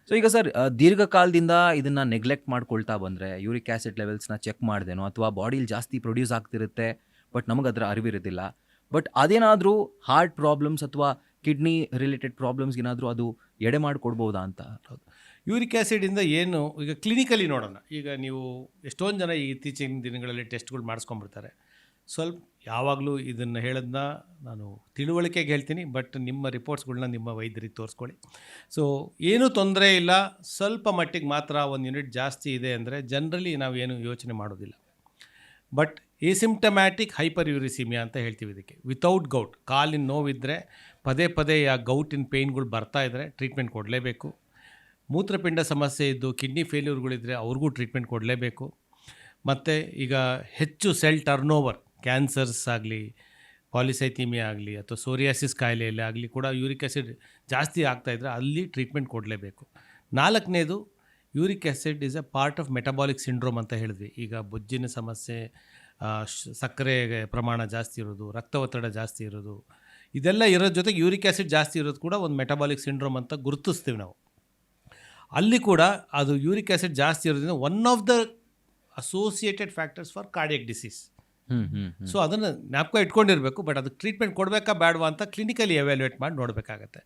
So ಈಗ sir ದೀರ್ಘಕಾಲದಿಂದ ಇದನ್ನ ನೆಗ್ಲೆಕ್ಟ್ ಮಾಡ್ಕೊಳ್ತಾ ಬಂದರೆ ಯೂರಿಕ್ ಆ್ಯಸಿಡ್ ಲೆವೆಲ್ಸ್ನ ಚೆಕ್ ಮಾಡ್ದೇನೋ ಅಥವಾ ಬಾಡಿಲಿ ಜಾಸ್ತಿ ಪ್ರೊಡ್ಯೂಸ್ ಆಗ್ತಿರುತ್ತೆ ಬಟ್ ನಮಗೆ ಅದರ ಅರಿವಿರೋದಿಲ್ಲ. ಬಟ್ ಅದೇನಾದರೂ ಹಾರ್ಟ್ ಪ್ರಾಬ್ಲಮ್ಸ್ ಅಥವಾ ಕಿಡ್ನಿ ರಿಲೇಟೆಡ್ ಪ್ರಾಬ್ಲಮ್ಸ್ ಏನಾದರೂ ಅದು ಎಡೆ ಮಾಡಿಕೊಡ್ಬೋದಾ ಅಂತ? ಯೂರಿಕ್ ಆ್ಯಸಿಡಿಂದ ಏನು ಈಗ ಕ್ಲಿನಿಕಲಿ ನೋಡೋಣ. ಈಗ ನೀವು ಎಷ್ಟೊಂದು ಜನ ಈ ಇತ್ತೀಚಿನ ದಿನಗಳಲ್ಲಿ ಟೆಸ್ಟ್ಗಳು ಮಾಡಿಸ್ಕೊಂಡ್ಬಿಡ್ತಾರೆ. ಸ್ವಲ್ಪ ಯಾವಾಗಲೂ ಇದನ್ನು ಹೇಳೋದನ್ನ ನಾನು ತಿಳುವಳಿಕೆಗೆ ಹೇಳ್ತೀನಿ, ಬಟ್ ನಿಮ್ಮ ರಿಪೋರ್ಟ್ಸ್ಗಳನ್ನ ನಿಮ್ಮ ವೈದ್ಯರಿಗೆ ತೋರಿಸ್ಕೊಳ್ಳಿ. ಸೊ ಏನೂ ತೊಂದರೆ ಇಲ್ಲ, ಸ್ವಲ್ಪ ಮಟ್ಟಿಗೆ ಮಾತ್ರ 1 ಯೂನಿಟ್ ಜಾಸ್ತಿ ಇದೆ ಅಂದರೆ ಜನರಲಿ ನಾವೇನು ಯೋಚನೆ ಮಾಡೋದಿಲ್ಲ. ಬಟ್ ಏಸಿಮ್ಟಮ್ಯಾಟಿಕ್ ಹೈಪರ್ ಯೂರಿಸಿಮಿಯಾ ಅಂತ ಹೇಳ್ತೀವಿ ಇದಕ್ಕೆ. ವಿತೌಟ್ ಗೌಟ್, ಕಾಲಿನ ನೋವಿದ್ದರೆ ಪದೇ ಪದೇ ಆ ಗೌಟಿನ ಪೇಯ್ನ್ಗಳು ಬರ್ತಾ ಇದ್ದರೆ ಟ್ರೀಟ್ಮೆಂಟ್ ಕೊಡಲೇಬೇಕು. ಮೂತ್ರಪಿಂಡ ಸಮಸ್ಯೆ ಇದ್ದು ಕಿಡ್ನಿ ಫೇಲ್ಯೂರ್ಗಳಿದ್ದರೆ ಅವ್ರಿಗೂ ಟ್ರೀಟ್ಮೆಂಟ್ ಕೊಡಲೇಬೇಕು. ಮತ್ತು ಈಗ ಹೆಚ್ಚು ಸೆಲ್ ಟರ್ನೋವರ್, ಕ್ಯಾನ್ಸರ್ಸ್ ಆಗಲಿ, ಪಾಲಿಸೈಥೀಮಿಯಾ ಆಗಲಿ ಅಥವಾ ಸೋರಿಯಾಸಿಸ್ ಕಾಯಿಲೆಯಲ್ಲಿ ಆಗಲಿ ಕೂಡ ಯೂರಿಕ್ ಆ್ಯಸಿಡ್ ಜಾಸ್ತಿ ಆಗ್ತಾಯಿದ್ರೆ ಅಲ್ಲಿ ಟ್ರೀಟ್ಮೆಂಟ್ ಕೊಡಲೇಬೇಕು. 4ನೇದು, uric acid is a part of metabolic syndrome ಅಂತ ಹೇಳಿದ್ವಿ. ಈಗ ಬೊಜ್ಜಿನ ಸಮಸ್ಯೆ, ಸಕ್ಕರೆ ಪ್ರಮಾಣ ಜಾಸ್ತಿ ಇರೋದು, ರಕ್ತ ಒತ್ತಡ ಜಾಸ್ತಿ ಇರೋದು, ಇದೆಲ್ಲ ಇರೋದ್ರ ಜೊತೆಗೆ ಯೂರಿಕ್ ಆ್ಯಸಿಡ್ ಜಾಸ್ತಿ ಇರೋದು ಕೂಡ ಒಂದು ಮೆಟಬಾಲಿಕ್ ಸಿಂಡ್ರೋಮ್ ಅಂತ ಗುರುತಿಸ್ತೀವಿ ನಾವು. ಅಲ್ಲಿ ಕೂಡ ಅದು ಯೂರಿಕ್ ಆ್ಯಸಿಡ್ ಜಾಸ್ತಿ ಇರೋದ್ರಿಂದ one of the associated factors for cardiac disease. So ಅದನ್ನು ಜ್ಞಾಪಕ ಇಟ್ಕೊಂಡಿರಬೇಕು. ಬಟ್ ಅದಕ್ಕೆ ಟ್ರೀಟ್ಮೆಂಟ್ ಕೊಡಬೇಕಾ ಬೇಡವಾ ಅಂತ ಕ್ಲಿನಿಕಲಿ ಎವ್ಯಾಲ್ಯೂಯೇಟ್ ಮಾಡಿ ನೋಡಬೇಕಾಗತ್ತೆ.